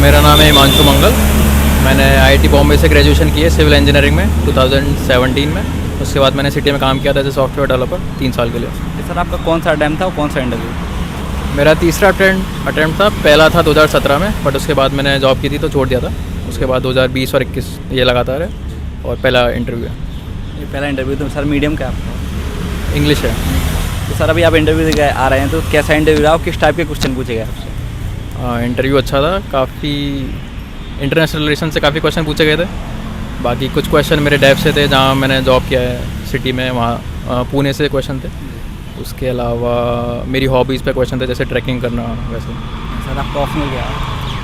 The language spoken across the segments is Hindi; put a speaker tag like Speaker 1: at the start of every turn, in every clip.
Speaker 1: मेरा नाम है हिमांशु मंगल। मैंने आईआईटी बॉम्बे से ग्रेजुएशन की है सिविल इंजीनियरिंग में 2017 में। उसके बाद मैंने सिटी में काम किया था एज ए सॉफ्टवेयर डेवलपर 3 साल के लिए।
Speaker 2: सर आपका कौन सा अटैम्प्ट था और कौन सा इंटरव्यू?
Speaker 1: मेरा तीसरा अटैम्प्ट था। पहला था 2017 में, बट उसके बाद मैंने जॉब की थी तो छोड़ दिया था। उसके बाद 2020 और 21 ये लगातार है और पहला इंटरव्यू है।
Speaker 2: ये पहला इंटरव्यू तो सर मीडियम क्या आपका?
Speaker 1: इंग्लिश है।
Speaker 2: तो सर अभी आप इंटरव्यू देके आ रहे हैं तो कैसा इंटरव्यू रहा और किस टाइप के क्वेश्चन पूछे गए आपसे?
Speaker 1: इंटरव्यू अच्छा था। काफ़ी इंटरनेशनल रिलेशन से काफ़ी क्वेश्चन पूछे गए थे। बाकी कुछ क्वेश्चन मेरे डेव से थे जहाँ मैंने जॉब किया है सिटी में, वहाँ पुणे से क्वेश्चन थे। उसके अलावा मेरी हॉबीज़ पे क्वेश्चन थे, जैसे ट्रैकिंग करना। वैसे
Speaker 2: सर आपका ऑप्शनल क्या है?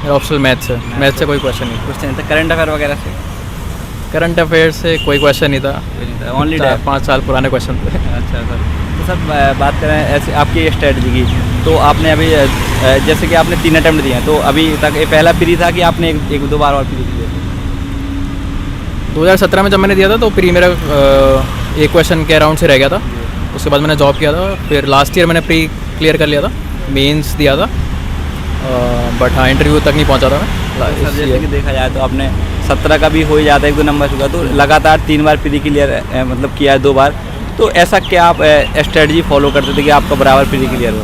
Speaker 1: मेरा ऑप्शनल मैथ्स है। मैथ्स से कोई क्वेश्चन नहीं।
Speaker 2: क्वेश्चन था करंट अफेयर वगैरह से?
Speaker 1: करंट अफेयर से कोई क्वेश्चन नहीं था।
Speaker 2: ओनली
Speaker 1: 5 साल पुराने क्वेश्चन थे।
Speaker 2: अच्छा सर। तो सर बात करें ऐसे आपकी स्ट्रेटजी की, तो आपने अभी जैसे कि आपने 3 अटैम्प्ट दिए हैं, तो अभी तक ये पहला प्री था कि आपने एक दो बार और प्री दिए?
Speaker 1: 2017 में जब मैंने दिया था तो प्री मेरा एक क्वेश्चन के अराउंड से रह गया था। उसके बाद मैंने जॉब किया था। फिर लास्ट ईयर मैंने प्री क्लियर कर लिया था, मेंस दिया था, बट हाँ इंटरव्यू तक नहीं पहुंचा था मैं।
Speaker 2: सर जैसे कि देखा जाए तो आपने 17 का भी हो ही जाता है, 1-2 नंबर चुका, तो लगातार 3 बार प्री क्लियर मतलब किया है 2 बार। तो ऐसा क्या आप स्ट्रेटजी फॉलो करते थे कि आपका बराबर प्री क्लियर हो?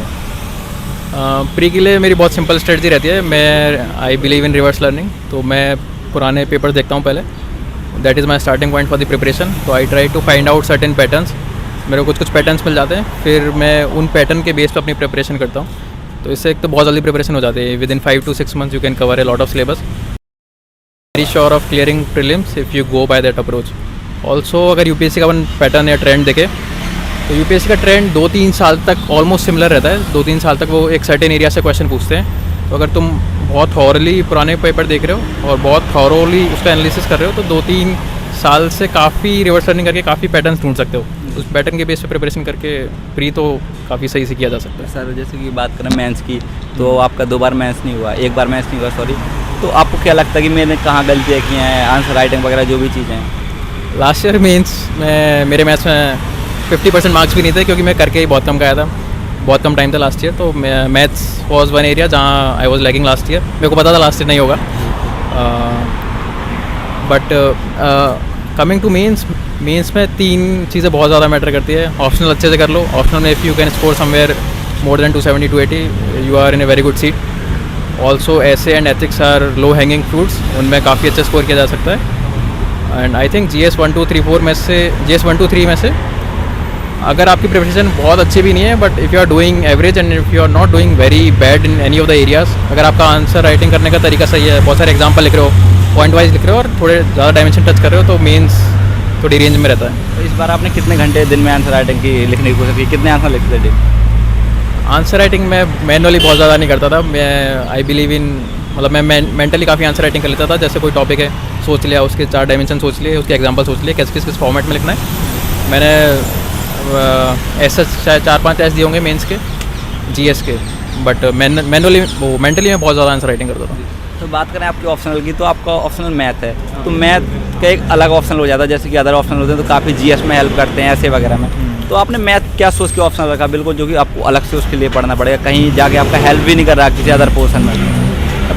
Speaker 1: प्री के लिए मेरी बहुत सिंपल स्ट्रेटजी रहती है। मैं I believe in reverse learning, तो मैं पुराने पेपर देखता हूँ पहले। That is my starting point for the preparation. तो I try to find out certain patterns. मेरे को कुछ पैटर्न्स मिल जाते हैं, फिर मैं उन पैटर्न के बेस पर अपनी प्रिपरेशन करता हूँ। तो इससे एक तो बहुत जल्दी प्रिपरेशन हो जाती है। With in 5 to 6 months you can cover a lot of syllabus. Very sure of clearing prelims if you go by that approach. Also अगर यूपीएससी का अपन पैटर्न या ट्रेंड देखे तो यूपीएससी का ट्रेंड 2-3 साल तक ऑलमोस्ट सिमिलर रहता है। 2-3 साल तक वो एक सर्टेन एरिया से क्वेश्चन पूछते हैं। तो अगर तुम बहुत थॉरली पुराने पेपर देख रहे हो और बहुत थॉरली उसका एनालिसिस कर रहे हो तो 2-3 साल से काफ़ी रिवर्स लर्निंग करके काफ़ी पैटर्न्स ढूंढ सकते हो। उस पैटर्न के बेस पे प्रिपरेशन करके प्री तो काफ़ी सही से किया जा सकता है।
Speaker 2: सर जैसे कि बात करें मेंस की, तो आपका 2 बार मेंस नहीं हुआ, 1 बार मेंस नहीं हुआ, सॉरी। तो आपको क्या लगता है कि मैंने कहाँ गलतियाँ की हैं, आंसर राइटिंग वगैरह जो भी चीज़ें हैं?
Speaker 1: लास्ट ईयर मेंस में मेरे मैथ्स में 50% मार्क्स भी नहीं थे, क्योंकि मैं करके ही बहुत कम का आया था। बहुत कम टाइम था लास्ट ईयर। तो मैथ्स वॉज वन एरिया जहाँ I was lagging last year. मेरे को पता था लास्ट ईयर नहीं होगा। बट कमिंग टू मेंस में 3 चीज़ें बहुत ज़्यादा मैटर करती है। ऑप्शनल अच्छे से कर लो। ऑप्शनल में if you can score somewhere more than 270-280 you are in a very good seat. Also essay and ethics are low hanging fruits, उनमें काफ़ी अच्छा स्कोर किया जा सकता है। एंड आई थिंक GS 1, 2, 3, 4 में से GS 1, 2, 3 में से अगर आपकी प्रिपरेशन बहुत अच्छी भी नहीं है, but if you are doing average and if you are not doing very bad in any of the areas, अगर आपका आंसर राइटिंग करने का तरीका सही है, बहुत सारे एग्जाम्पल लिख रहे हो, पॉइंट वाइज लिख रहे हो और थोड़े ज़्यादा डायमेंशन टच कर रहे हो, तो मेंस थोड़ी रेंज में रहता है।
Speaker 2: तो इस बार आपने कितने घंटे दिन में आंसर राइटिंग की लिखने की कोशिश की, कितने आंसर लिखते थे?
Speaker 1: आंसर राइटिंग में मैनुअली बहुत ज़्यादा नहीं करता था। मैं आई बिलीव इन मतलब मैं मेंटली काफ़ी आंसर राइटिंग कर लेता था। जैसे कोई टॉपिक है, सोच लिया, उसके 4 डायमेंशन सोच लिए, उसके एग्जाम्पल सोच लिए, किस फॉर्मेट में लिखना है। मैंने ऐसा शायद 4-5 टेस्ट दिए होंगे मेंस के, GS के, बट मैनुअली वो मेंटली मैं बहुत ज़्यादा आंसर राइटिंग करता था।
Speaker 2: तो बात करें आपके ऑप्शनल की, तो आपका ऑप्शनल मैथ है, तो मैथ का एक अलग ऑप्शनल हो जाता है, जैसे कि अदर ऑप्शनल होते हैं तो काफ़ी GS में हेल्प करते हैं ऐसे वगैरह में। तो आपने मैथ क्या सोच के ऑप्शनल रखा बिल्कुल, जो कि आपको अलग से उसके लिए पढ़ना पड़ेगा, कहीं जाके आपका हेल्प भी नहीं कर रहा किसी अदर पोर्शन में?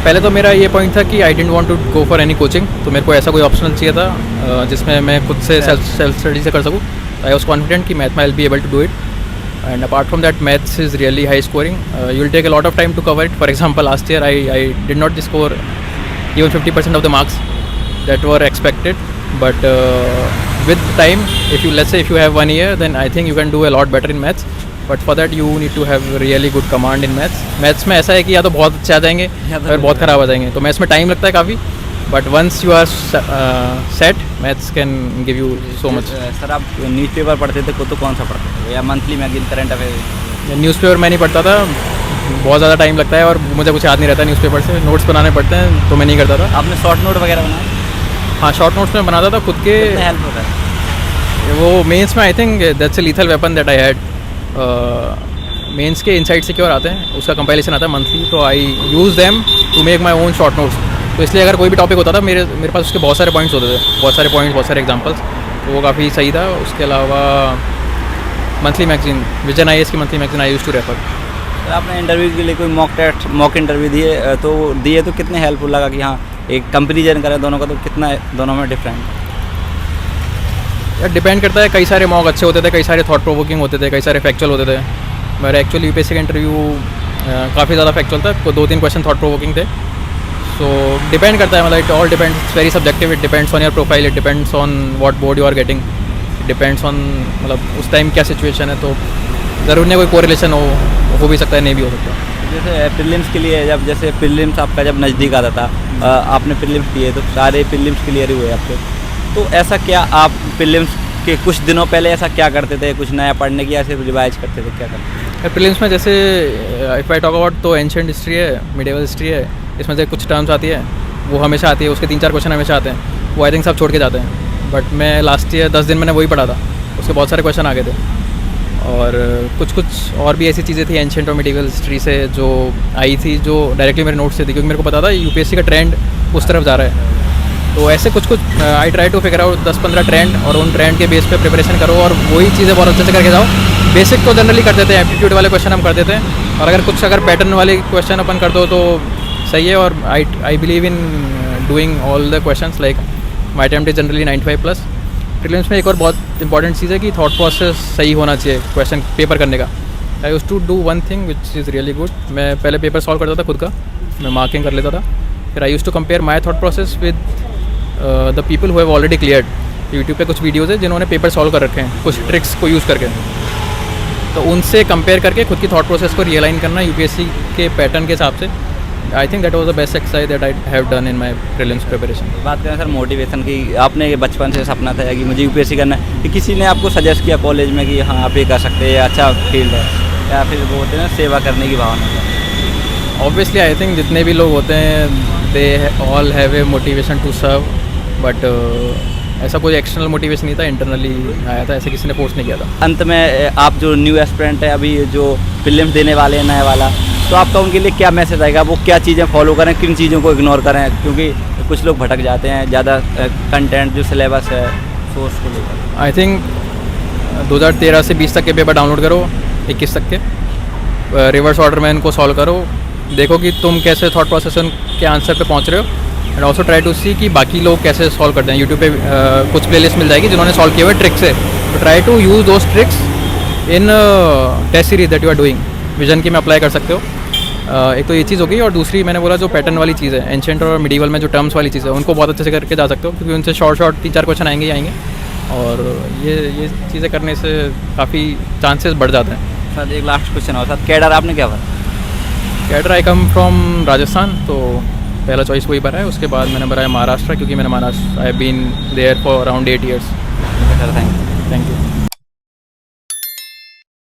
Speaker 1: पहले तो मेरा ये पॉइंट था कि I didn't want to go for any coaching. तो मेरे को ऐसा कोई ऑप्शनल चाहिए था जिसमें मैं खुद से सेल्फ स्टडी से कर सकूँ। आई वॉज कॉन्फिडेंट कि मैथ में I will be able to do it. And apart from that, maths is really high scoring. You'll take a lot of time to cover it. For example, last year I did not score even 50% of the marks that were expected. But with time, let's say if you have 1 year, then I think you can do a lot better in maths. But for that you need to have really good command in maths. Maths में ऐसा है कि या तो बहुत अच्छे आ जाएंगे और बहुत ख़राब आ जाएंगे। तो मैथ्स में टाइम लगता है काफ़ी, but once you are set, maths can give you so much.
Speaker 2: Sir आप न्यूज़पेपर पढ़ते थे तो कौन सा पढ़ते थे, या monthly magazine, current affair?
Speaker 1: Newspaper मैं नहीं पढ़ता था, बहुत ज़्यादा टाइम लगता है और मुझे कुछ याद नहीं रहता न्यूज़पेपर से। नोट्स बनाने पड़ते हैं तो मैं नहीं करता था।
Speaker 2: आपने शॉर्ट नोट वगैरह बनाया?
Speaker 1: हाँ, शॉर्ट नोट्स में बनाता था खुद के।
Speaker 2: हेल्प होता है
Speaker 1: वो मेंस में I think that's a lethal weapon that I had. Mains के इनसाइड सिक्योर आते हैं, उसका कंपाइलेशन आता है मंथली, तो I use them to make my own short notes. तो इसलिए अगर कोई भी टॉपिक होता था मेरे पास उसके बहुत सारे पॉइंट्स होते थे, बहुत सारे पॉइंट्स, बहुत सारे एग्जांपल्स, तो वो काफ़ी सही था। उसके अलावा मंथली मैगजीन, विजन IAS की monthly magazine I used to refer.
Speaker 2: तो आपने इंटरव्यू के लिए कोई मॉक इंटरव्यू दिए तो कितने हेल्पफुल लगा कि हाँ एक कंपेरिजन करें दोनों का तो कितना दोनों में डिफरेंट?
Speaker 1: यार डिपेंड करता है, कई सारे मॉक अच्छे होते थे, कई सारे थॉट प्रोवोकिंग होते थे, कई सारे फैक्चुअल होते थे। मेरा एक्चुअली यूपीएससी का इंटरव्यू काफ़ी ज़्यादा फैक्चुअल था, 2-3 क्वेश्चन थॉट प्रोवोकिंग थे। सो डिपेंड करता है, मतलब it all depends, very subjective, it depends on your profile, it depends on what board you are getting, it depends on मतलब उस टाइम क्या सिचुएशन है। तो ज़रूर नहीं कोई कोरिलेशन हो भी सकता है, नहीं भी हो सकता।
Speaker 2: जैसे प्रीलिम्स के लिए जैसे प्रीलिम्स आपका जब नज़दीक आता था, आपने प्रीलिम्स दिए तो सारे प्रीलिम्स क्लियर हुए आपके, तो ऐसा क्या आप प्रीलिम्स के कुछ दिनों पहले ऐसा क्या करते थे, कुछ नया पढ़ने की या सिर्फ रिवाइज करते थे, क्या करते थे?
Speaker 1: प्रीलिम्स में जैसे इफ़ आई टॉक अबाउट तो एंशिएंट हिस्ट्री है, मिडिवल हिस्ट्री है, इसमें से कुछ टर्म्स आती है वो हमेशा आती है, उसके 3-4 क्वेश्चन हमेशा आते हैं, वो आई थिंक सब छोड़ के जाते हैं। बट मैं लास्ट ईयर 10 दिन मैंने वही पढ़ा था, उसके बहुत सारे क्वेश्चन आ गए थे। और कुछ और भी ऐसी चीज़ें थी एंशिएंट और मिडिवल हिस्ट्री से जो आई थी, जो डायरेक्टली मेरे नोट्स से थी, क्योंकि मेरे को पता था यूपीएससी का ट्रेंड उस तरफ जा रहा है। तो ऐसे कुछ I try to figure out 10-15 trend, और उन ट्रेंड के बेस पे प्रिपरेशन करो और वही चीज़ें बहुत अच्छे से करके जाओ। बेसिक तो जनरली करते थे, एप्टीट्यूड वाले क्वेश्चन हम करते थे, और अगर पैटर्न वाले क्वेश्चन अपन कर दो तो सही है। और आई believe in doing all the questions, like my attempt is generally 95+। Prelims में एक और बहुत इंपॉर्टेंट चीज़ है कि थॉट प्रोसेस सही होना चाहिए क्वेश्चन पेपर करने का। I used to do one thing which is really good. मैं पहले पेपर सॉल्व करता था खुद का, मैं मार्किंग कर लेता था, फिर I used to compare my thought process with the people who have already cleared. YouTube पे कुछ वीडियोज़ है जिन्होंने पेपर सॉल्व कर रखे हैं कुछ ट्रिक्स को यूज़ करके, तो उनसे कंपेयर करके खुद की थॉट प्रोसेस को रियलाइन करना यूपीएससी के पैटर्न के हिसाब से। I think that was the best exercise that I have done in my prelims preparation.
Speaker 2: बात करें सर मोटिवेशन की, आपने ये बचपन से सपना था कि मुझे यूपीएससी करना है, कि किसी ने आपको सजेस्ट किया कॉलेज में कि हाँ आप ये कर सकते हैं, अच्छा फील्ड है, या फिर वो होते हैं ना सेवा करने की भावना?
Speaker 1: ऑब्वियसली आई थिंक जितने भी लोग होते हैं they all have a motivation to serve, but ऐसा कोई एक्सटर्नल मोटिवेशन नहीं था, इंटरनली आया था, ऐसे किसी ने फोर्स नहीं किया था।
Speaker 2: अंत में आप जो न्यू एस्पिरेंट है, अभी जो प्रीलिम्स देने वाले हैं नए वाला, तो आपका उनके लिए क्या मैसेज आएगा? वो क्या चीज़ें फॉलो करें, किन चीज़ों को इग्नोर करें? क्योंकि कुछ लोग भटक जाते हैं ज़्यादा कंटेंट जो सिलेबस है सोर्स को लेकर।
Speaker 1: आई थिंक 2013 से 20 तक के पेपर डाउनलोड करो, 21 तक के, रिवर्स ऑर्डर में इनको सॉल्व करो, देखो कि तुम कैसे थॉट प्रोसेस के आंसर पे पहुंच रहे हो, एंड ऑल्सो ट्राई टू सी कि बाकी लोग कैसे सॉल्व करते हैं। यूट्यूब पे कुछ प्लेलिस्ट मिल जाएगी जिन्होंने सॉल्व किए हुए ट्रिक से, तो try to use those tricks in test series that you are doing, Vision की में अप्लाई कर सकते हो। एक तो ये चीज़ हो गई, और दूसरी मैंने बोला जो पैटर्न वाली चीज़ है, एंशिएंट और मिडिवल में जो टर्म्स वाली चीज़ है, उनको बहुत अच्छे से करके जा सकते हो, क्योंकि उनसे शॉर्ट 3-4 क्वेश्चन आएंगे ही आएंगे, और ये चीज़ें करने से काफ़ी चांसेस बढ़ जाते हैं।
Speaker 2: सर एक लास्ट क्वेश्चन और सर, कैडर आपने क्या भरा?
Speaker 1: Cadre I come from Rajasthan, तो पहला चॉइस वही भरा है, उसके बाद मैंने भरा है महाराष्ट्र, क्योंकि मैंने Maharashtra I have been there for around 8 years।
Speaker 2: Sir thank you.
Speaker 1: Thank you.